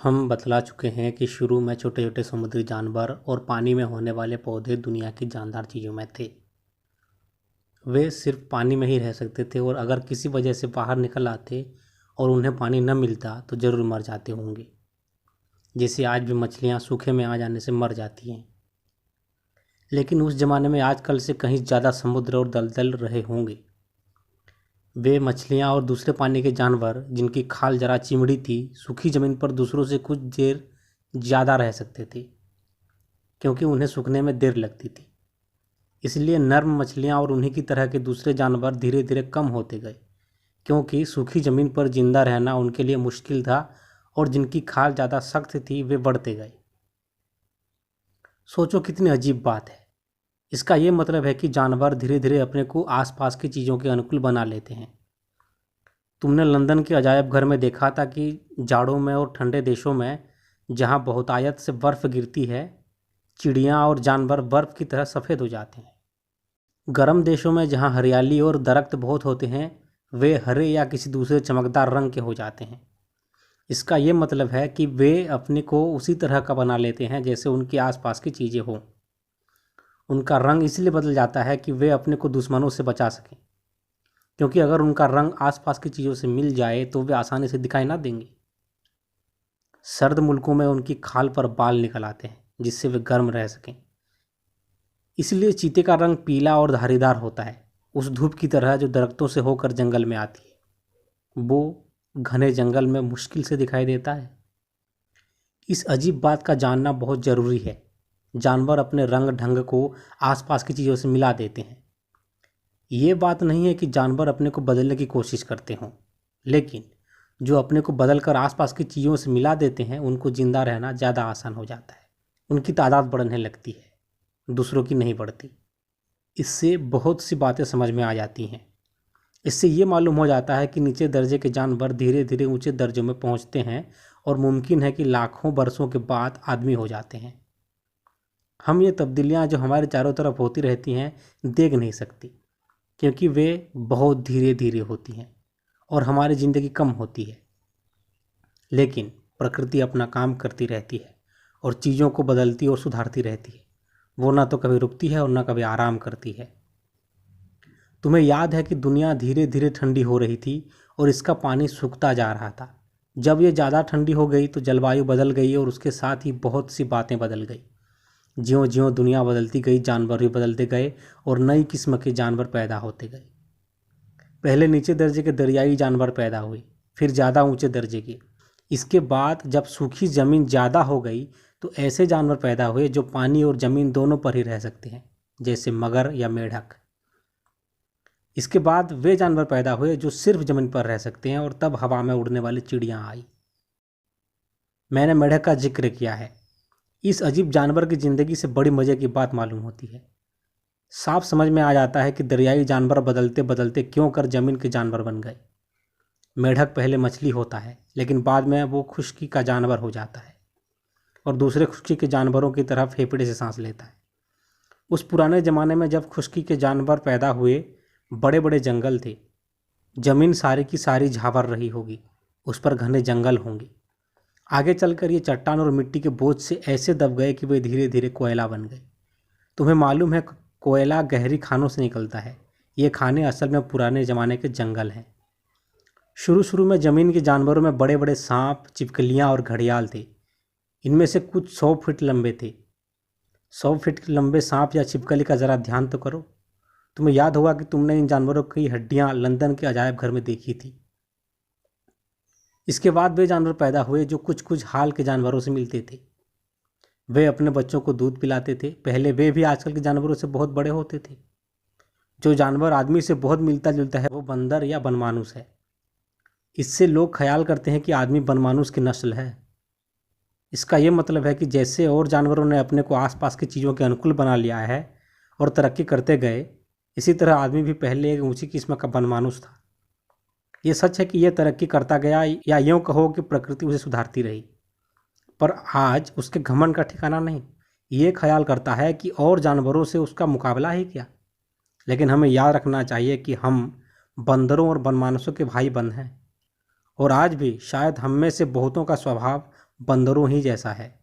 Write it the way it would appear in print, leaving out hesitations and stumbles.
हम बतला चुके हैं कि शुरू में छोटे छोटे समुद्री जानवर और पानी में होने वाले पौधे दुनिया की जानदार चीज़ों में थे। वे सिर्फ पानी में ही रह सकते थे और अगर किसी वजह से बाहर निकल आते और उन्हें पानी न मिलता तो ज़रूर मर जाते होंगे। जैसे आज भी मछलियाँ सूखे में आ जाने से मर जाती हैं। लेकिन उस ज़माने में आजकल से कहीं ज़्यादा समुद्र और दलदल रहे होंगे। वे मछलियाँ और दूसरे पानी के जानवर जिनकी खाल जरा चिमड़ी थी, सूखी ज़मीन पर दूसरों से कुछ देर ज़्यादा रह सकते थे, क्योंकि उन्हें सूखने में देर लगती थी। इसलिए नर्म मछलियाँ और उन्हीं की तरह के दूसरे जानवर धीरे धीरे कम होते गए, क्योंकि सूखी ज़मीन पर जिंदा रहना उनके लिए मुश्किल था और जिनकी खाल ज़्यादा सख्त थी वे बढ़ते गए। सोचो कितनी अजीब बात है। इसका ये मतलब है कि जानवर धीरे धीरे अपने को आसपास की चीज़ों के अनुकूल बना लेते हैं। तुमने लंदन के अजायब घर में देखा था कि जाड़ों में और ठंडे देशों में जहाँ बहुतायत से बर्फ़ गिरती है, चिड़ियाँ और जानवर बर्फ़ की तरह सफ़ेद हो जाते हैं। गर्म देशों में जहाँ हरियाली और दरख्त बहुत होते हैं, वे हरे या किसी दूसरे चमकदार रंग के हो जाते हैं। इसका ये मतलब है कि वे अपने को उसी तरह का बना लेते हैं जैसे उनके आसपास की चीज़ें हों। उनका रंग इसलिए बदल जाता है कि वे अपने को दुश्मनों से बचा सकें, क्योंकि अगर उनका रंग आसपास की चीज़ों से मिल जाए तो वे आसानी से दिखाई ना देंगे। सर्द मुल्कों में उनकी खाल पर बाल निकल आते हैं जिससे वे गर्म रह सकें। इसलिए चीते का रंग पीला और धारीदार होता है, उस धूप की तरह जो दरख्तों से होकर जंगल में आती है। वो घने जंगल में मुश्किल से दिखाई देता है। इस अजीब बात का जानना बहुत ज़रूरी है। जानवर अपने रंग ढंग को आसपास की चीज़ों से मिला देते हैं। ये बात नहीं है कि जानवर अपने को बदलने की कोशिश करते हों, लेकिन जो अपने को बदल कर आसपास की चीज़ों से मिला देते हैं उनको ज़िंदा रहना ज़्यादा आसान हो जाता है। उनकी तादाद बढ़ने लगती है, दूसरों की नहीं बढ़ती। इससे बहुत सी बातें समझ में आ जाती हैं। इससे ये मालूम हो जाता है कि नीचे दर्जे के जानवर धीरे धीरे ऊंचे दर्जों में पहुंचते हैं और मुमकिन है कि लाखों बरसों के बाद आदमी हो जाते हैं। हम ये तब्दीलियां जो हमारे चारों तरफ होती रहती हैं देख नहीं सकती, क्योंकि वे बहुत धीरे धीरे होती हैं और हमारी ज़िंदगी कम होती है। लेकिन प्रकृति अपना काम करती रहती है और चीज़ों को बदलती और सुधारती रहती है। वो ना तो कभी रुकती है और ना कभी आराम करती है। तुम्हें याद है कि दुनिया धीरे धीरे ठंडी हो रही थी और इसका पानी सूखता जा रहा था। जब ये ज़्यादा ठंडी हो गई तो जलवायु बदल गई और उसके साथ ही बहुत सी बातें बदल गई। ज्यों ज्यों दुनिया बदलती गई, जानवर भी बदलते गए और नई किस्म के जानवर पैदा होते गए। पहले नीचे दर्जे के दरियाई जानवर पैदा हुए, फिर ज़्यादा ऊंचे दर्जे के। इसके बाद जब सूखी ज़मीन ज़्यादा हो गई तो ऐसे जानवर पैदा हुए जो पानी और ज़मीन दोनों पर ही रह सकते हैं, जैसे मगर या मेढक। इसके बाद वे जानवर पैदा हुए जो सिर्फ ज़मीन पर रह सकते हैं और तब हवा में उड़ने वाली चिड़ियाँ आई। मैंने मेढक का जिक्र किया है। इस अजीब जानवर की ज़िंदगी से बड़ी मज़े की बात मालूम होती है। साफ समझ में आ जाता है कि दरियाई जानवर बदलते बदलते क्यों कर ज़मीन के जानवर बन गए। मेढक पहले मछली होता है, लेकिन बाद में वो खुश्की का जानवर हो जाता है और दूसरे खुश्की के जानवरों की तरह फेफड़े से सांस लेता है। उस पुराने ज़माने में जब खुश्की के जानवर पैदा हुए, बड़े बड़े जंगल थे। ज़मीन सारी की सारी झावर रही होगी, उस पर घने जंगल होंगे। आगे चलकर ये चट्टान और मिट्टी के बोझ से ऐसे दब गए कि वे धीरे धीरे कोयला बन गए। तुम्हें मालूम है, कोयला गहरी खानों से निकलता है। ये खाने असल में पुराने ज़माने के जंगल हैं। शुरू शुरू में ज़मीन के जानवरों में बड़े बड़े सांप, छिपकलियाँ और घड़ियाल थे। इनमें से कुछ 100 फीट लंबे थे। 100 फीट लंबे सांप या छिपकली का ज़रा ध्यान तो करो। तुम्हें याद होगा कि तुमने इन जानवरों की हड्डियां लंदन के अजायब घर में देखी थी। इसके बाद वे जानवर पैदा हुए जो कुछ कुछ हाल के जानवरों से मिलते थे। वे अपने बच्चों को दूध पिलाते थे। पहले वे भी आजकल के जानवरों से बहुत बड़े होते थे। जो जानवर आदमी से बहुत मिलता जुलता है वो बंदर या बनमानुस है। इससे लोग ख्याल करते हैं कि आदमी बनमानुस की नस्ल है। इसका ये मतलब है कि जैसे और जानवरों ने अपने को आसपास की चीज़ों के अनुकूल बना लिया है और तरक्की करते गए, इसी तरह आदमी भी पहले एक ऊंची किस्म का बनमानुस था। ये सच है कि यह तरक्की करता गया, या यूँ कहो कि प्रकृति उसे सुधारती रही, पर आज उसके घमंड का ठिकाना नहीं। ये ख्याल करता है कि और जानवरों से उसका मुकाबला ही क्या। लेकिन हमें याद रखना चाहिए कि हम बंदरों और बनमानुसों के भाई बंद हैं और आज भी शायद हम में से बहुतों का स्वभाव बंदरों ही जैसा है।